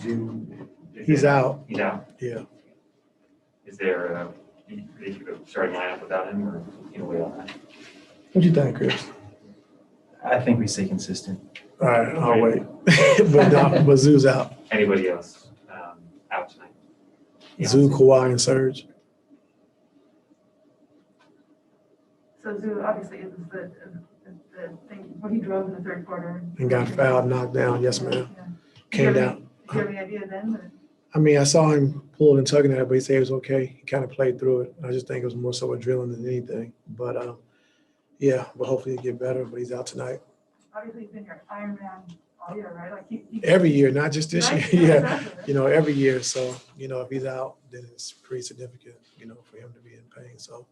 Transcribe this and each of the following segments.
Zoo. He's out. He's out. Yeah. Is there a starting lineup without him, or wait on that? What do you think, Chris? I think we stay consistent. All right, I'll wait. but Zoo's out. Anybody else out tonight? Zoo, Kawhi, and Serge. So Zoo obviously is the thing, what he drove in the third quarter. And got fouled, knocked down. Yes, ma'am. Yeah. Came down. Do you have any idea then? Or? I mean, I saw him pulling and tugging at it, but he said it was okay. He kind of played through it. I just think it was more so a drilling than anything. But, yeah, but hopefully he'll get better, but he's out tonight. Obviously, he's been your Iron Man all year, right? Like he Every year, not just this right? year. Yeah, Exactly. every year. So, if he's out, then it's pretty significant, for him to be in pain. So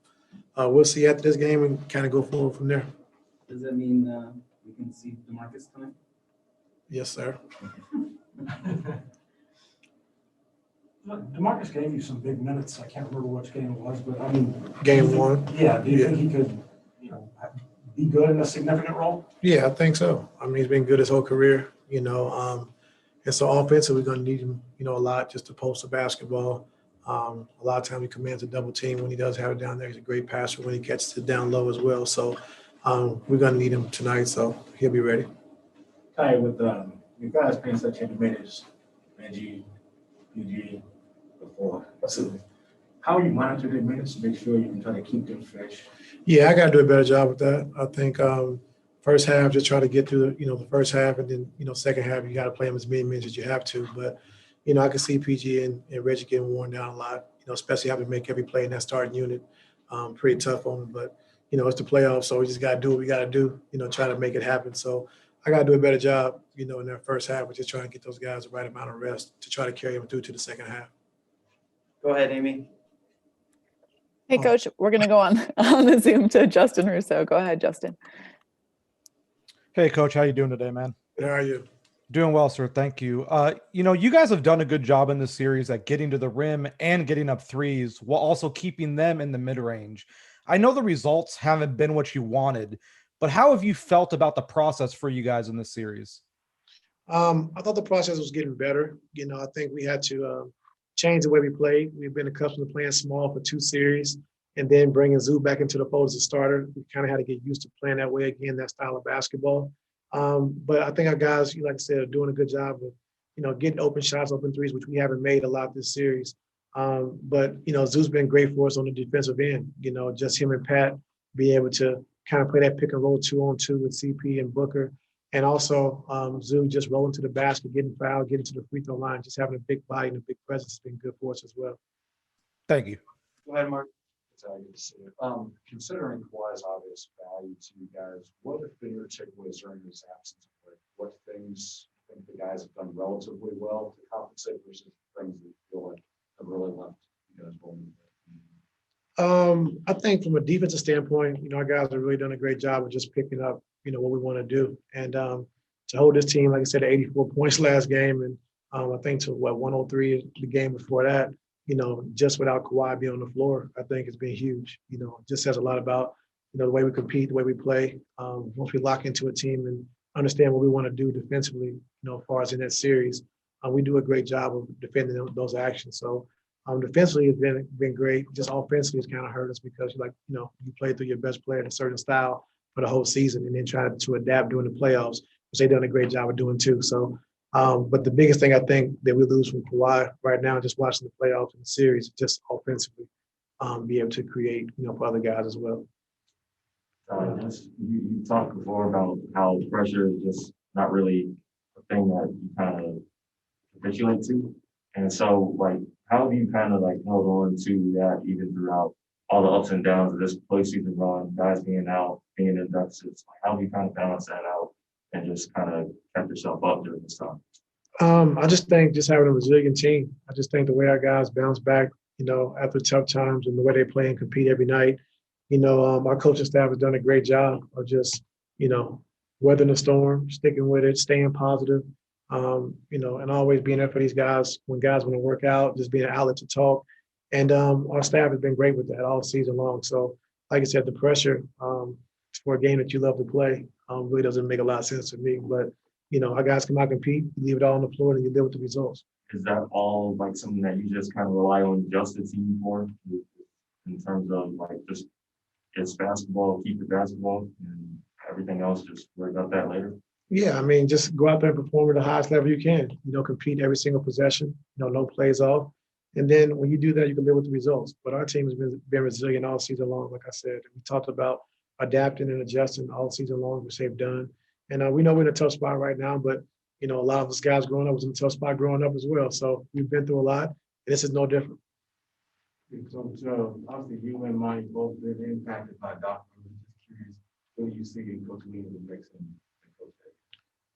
we'll see after this game and kind of go forward from there. Does that mean we can see DeMarcus tonight? Yes, sir. DeMarcus gave you some big minutes. I can't remember which game it was, but I mean, Game one. Yeah, do you think he could, be good in a significant role? Yeah, I think so. I mean, he's been good his whole career, and so offensive, we're going to need him, a lot just to post the basketball. A lot of times he commands a double team when he does have it down there. He's a great passer when he catches it down low as well. So we're going to need him tonight, so he'll be ready. Ty, with you guys playing such heavy minutes, Reggie, PG, before, how you monitor the minutes to make sure you can try to keep them fresh? Yeah, I got to do a better job with that. I think first half, just try to get through the first half, and then, second half, you got to play them as many minutes as you have to. But, I can see PG and Reggie getting worn down a lot, especially having to make every play in that starting unit. Pretty tough on them. But, it's the playoffs, so we just got to do what we got to do, try to make it happen. So I got to do a better job, in that first half, with just trying to get those guys the right amount of rest to try to carry them through to the second half. Go ahead, Amy. Hey, Coach, we're going to go on the Zoom to Justin Russo. Go ahead, Justin. Hey, Coach, how you doing today, man? How are you? Doing well, sir. Thank you. You guys have done a good job in this series at getting to the rim and getting up threes while also keeping them in the mid-range. I know the results haven't been what you wanted, but how have you felt about the process for you guys in this series? I thought the process was getting better. I think we had to change the way we played. We've been accustomed to playing small for 2 series and then bringing Zoo back into the fold as a starter. We kind of had to get used to playing that way again, that style of basketball. But I think our guys, like I said, are doing a good job of, getting open shots, open threes, which we haven't made a lot this series. But Zoo's been great for us on the defensive end. Just him and Pat being able to kind of play that pick and roll 2-on-2 with CP and Booker. And also Zoo just rolling to the basket, getting fouled, getting to the free throw line, just having a big body and a big presence has been good for us as well. Thank you. Go ahead, Mark. It's good to see it. Considering Kawhi's obvious value to you guys, what have been your takeaways during his absence? What things I think the guys have done relatively well to compensate versus things that you feel like have really left you guys vulnerable? I think from a defensive standpoint, our guys have really done a great job of just picking up, what we want to do. And to hold this team, like I said, 84 points last game, and I think to 103 the game before that, just without Kawhi being on the floor, I think it's been huge. It just says a lot about, the way we compete, the way we play. Once we lock into a team and understand what we want to do defensively, as far as in that series, we do a great job of defending those actions. So defensively has been great. Just offensively it's kind of hurt us because you play through your best player in a certain style for the whole season and then try to adapt during the playoffs, which they've done a great job of doing too. So, but the biggest thing I think that we lose from Kawhi right now, just watching the playoffs and the series, just offensively, be able to create, for other guys as well. You talked before about how pressure is just not really a thing that you kind of capitulate to. And so, how have you kind of held on to that even throughout all the ups and downs of this postseason run, guys being out, being in deficits? How have you kind of balanced that out and just kind of kept yourself up during this time? I just think just having a resilient team. I just think the way our guys bounce back, after tough times and the way they play and compete every night, our coaching staff has done a great job of just, weathering the storm, sticking with it, staying positive, and always being there for these guys when guys want to work out, just being an outlet to talk. And our staff has been great with that all season long. So, like I said, the pressure for a game that you love to play really doesn't make a lot of sense to me. But our guys come out and compete, you leave it all on the floor and you live with the results. Is that all like something that you just kind of rely on just the team for? In terms of like just it's basketball, keep it basketball, and everything else just worry about that later? Yeah, I mean, just go out there and perform at the highest level you can. Compete every single possession. No plays off. And then when you do that, you can live with the results. But our team has been resilient all season long. Like I said, we talked about adapting and adjusting all season long, which they've done. And we know we're in a tough spot right now, but a lot of us guys growing up was in a tough spot growing up as well. So we've been through a lot, and this is no different. So obviously you and Mike both been impacted by Doc. I'm just curious, what do you see in Coach Lee that makes him a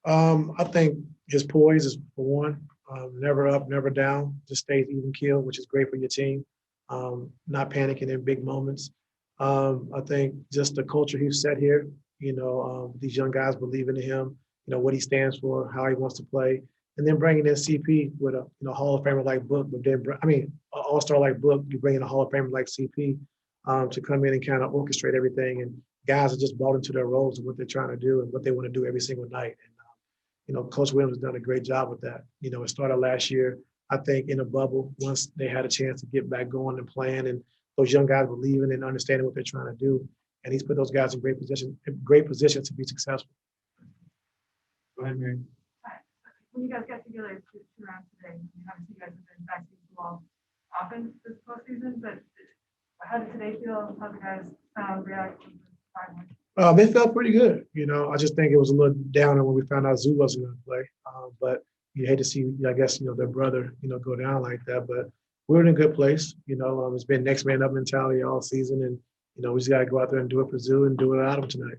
coach? I think his poise is for one, never up, never down, just stays even keel, which is great for your team. Not panicking in big moments. I think just the culture he's set here, these young guys believing in him, what he stands for, how he wants to play, and then bringing in CP with a Hall of Famer like Book, but then an All-Star like Book, you bring in a Hall of Famer like CP to come in and kind of orchestrate everything, and guys are just bought into their roles and what they're trying to do and what they want to do every single night. And Coach Williams has done a great job with that. It started last year, I think, in a bubble. Once they had a chance to get back going and playing, and those young guys believing and understanding what they're trying to do, and he's put those guys in great position to be successful. Go ahead, Mary. When you guys got together to round today, obviously you guys have been back to the wall often this postseason, but how did today feel? How the guys react to the finals? They felt pretty good. I just think it was a little downer when we found out Zoo wasn't going to play. But you hate to see, I guess, their brother, go down like that. But we're in a good place. It's been next man up mentality all season. And, we just got to go out there and do it for Zoo and do it out of them tonight.